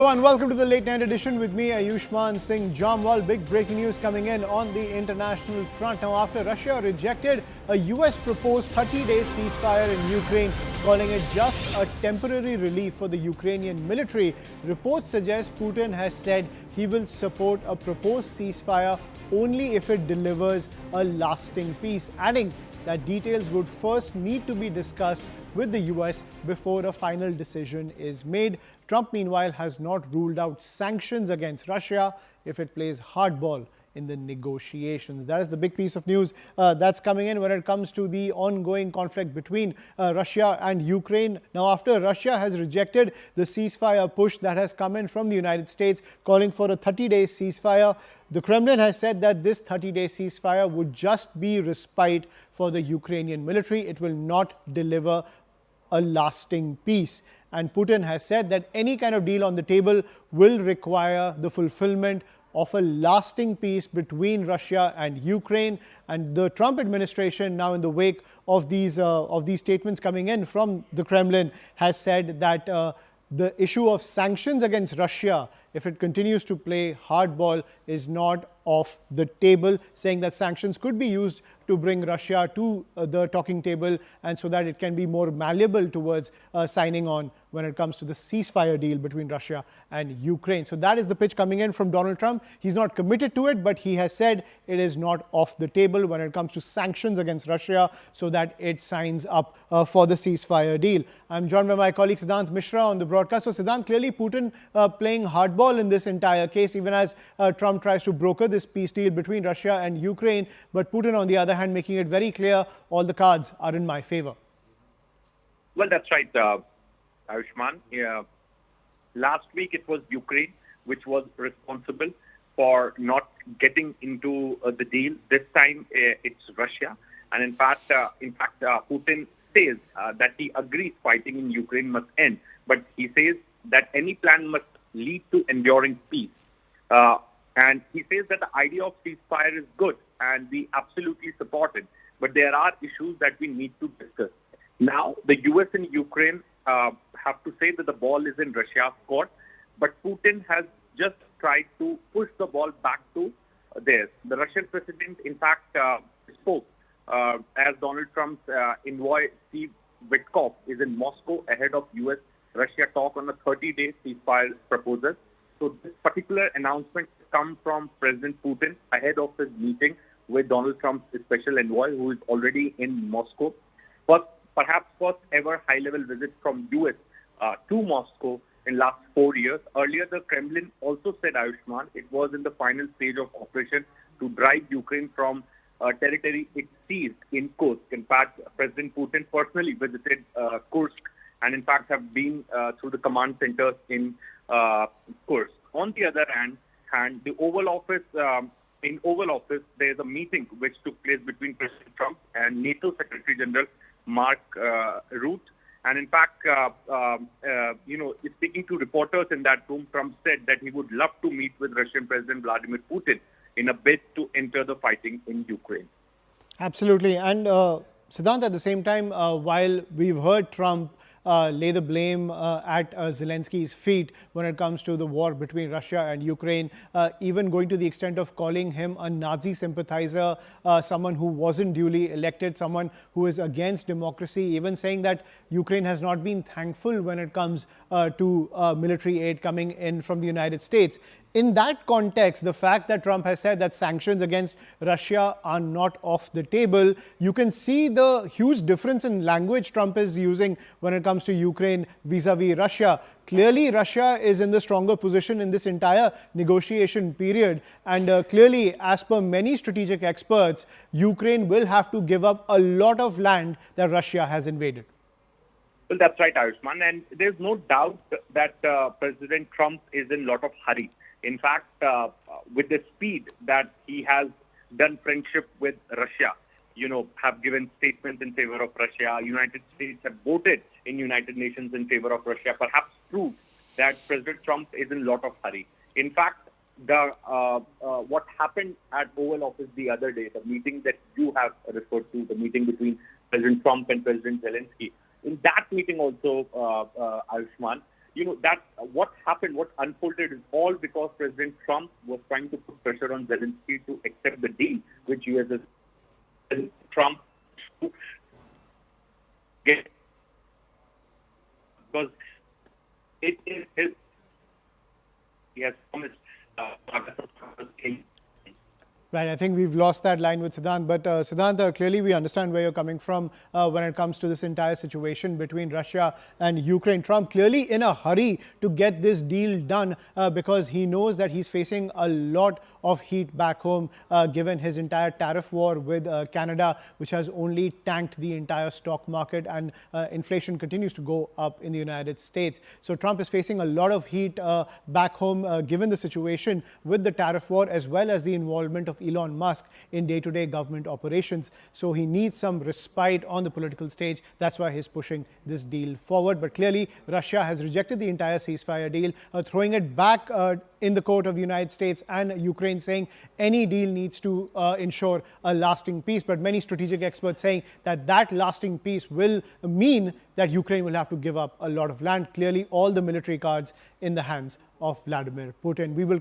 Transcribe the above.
And welcome to the late night edition with me, Ayushman Singh Jamwal. Big breaking news coming in on the international front. Now, after Russia rejected a U.S. proposed 30-day ceasefire in Ukraine, calling it just a temporary relief for the Ukrainian military, reports suggest Putin has said he will support a proposed ceasefire only if it delivers a lasting peace, adding that details would first need to be discussed with the U.S. before a final decision is made. Trump, meanwhile, has not ruled out sanctions against Russia if it plays hardball in the negotiations. That is the big piece of news that's coming in when it comes to the ongoing conflict between Russia and Ukraine. Now, after Russia has rejected the ceasefire push that has come in from the United States, calling for a 30-day ceasefire, the Kremlin has said that this 30-day ceasefire would just be respite for the Ukrainian military. It will not deliver a lasting peace. And Putin has said that any kind of deal on the table will require the fulfillment of a lasting peace between Russia and Ukraine. And the Trump administration, now in the wake of these statements coming in from the Kremlin, has said that the issue of sanctions against Russia, if it continues to play hardball, is not off the table, saying that sanctions could be used to bring Russia to the talking table and so that it can be more malleable towards signing on when it comes to the ceasefire deal between Russia and Ukraine. So that is the pitch coming in from Donald Trump. He's not committed to it, but he has said it is not off the table when it comes to sanctions against Russia so that it signs up for the ceasefire deal. I'm joined by my colleague Siddhant Mishra on the broadcast. So Siddhant, clearly Putin playing hardball in this entire case, even as Trump tries to broker this peace deal between Russia and Ukraine. But Putin, on the other hand, making it very clear all the cards are in my favor. Well, that's right, Ayushman. Last week it was Ukraine which was responsible for not getting into the deal. This time it's Russia. And in fact, Putin says that he agrees fighting in Ukraine must end. But he says that any plan must lead to enduring peace. And he says that the idea of ceasefire is good and we absolutely support it. But there are issues that we need to discuss. Now, the U.S. and Ukraine have to say that the ball is in Russia's court, but Putin has just tried to push the ball back to theirs. The Russian president, in fact, spoke as Donald Trump's envoy, Steve Witkoff, is in Moscow ahead of U.S.-Russia talk on a 30-day ceasefire proposal. So this particular announcement comes from President Putin ahead of his meeting with Donald Trump's special envoy, who is already in Moscow. Perhaps first ever high-level visit from U.S. To Moscow in last 4 years. Earlier, the Kremlin also said, Ayushman, it was in the final stage of operation to drive Ukraine from territory it seized in Kursk. In fact, President Putin personally visited Kursk and in fact have been through the command centers in Kursk. On the other hand, the Oval Office, in Oval Office, there is a meeting which took place between President Trump and NATO Secretary General Mark Rutte. And in fact, speaking to reporters in that room, Trump said that he would love to meet with Russian President Vladimir Putin in a bid to enter the fighting in Ukraine. Absolutely. And Siddhant, at the same time, while we've heard Trump lay the blame at Zelensky's feet when it comes to the war between Russia and Ukraine, even going to the extent of calling him a Nazi sympathizer, someone who wasn't duly elected, someone who is against democracy, even saying that Ukraine has not been thankful when it comes to military aid coming in from the United States. In that context, the fact that Trump has said that sanctions against Russia are not off the table, you can see the huge difference in language Trump is using when it comes to Ukraine vis-a-vis Russia. Clearly, Russia is in the stronger position in this entire negotiation period. And clearly, as per many strategic experts, Ukraine will have to give up a lot of land that Russia has invaded. Well, that's right, Ayushman. And there's no doubt that President Trump is in a lot of hurry. In fact, with the speed that he has done friendship with Russia, have given statements in favor of Russia, United States have voted in United Nations in favor of Russia, perhaps proves that President Trump is in a lot of hurry. In fact, what happened at Oval Office the other day, the meeting that you have referred to, the meeting between President Trump and President Zelensky, in that meeting also, Ayushman, that what happened, what unfolded is all because President Trump was trying to put pressure on Zelensky to accept the deal, which U.S. is Trump to get, because it is his, he has promised Right, I think we've lost that line with Siddhant. But Siddhant, clearly we understand where you're coming from when it comes to this entire situation between Russia and Ukraine. Trump clearly in a hurry to get this deal done because he knows that he's facing a lot of heat back home given his entire tariff war with Canada, which has only tanked the entire stock market, and inflation continues to go up in the United States. So Trump is facing a lot of heat back home given the situation with the tariff war, as well as the involvement of Elon Musk in day-to-day government operations. So he needs some respite on the political stage. That's why he's pushing this deal forward. But clearly, Russia has rejected the entire ceasefire deal, throwing it back in the court of the United States and Ukraine, saying any deal needs to ensure a lasting peace. But many strategic experts saying that that lasting peace will mean that Ukraine will have to give up a lot of land. Clearly, all the military cards in the hands of Vladimir Putin. We will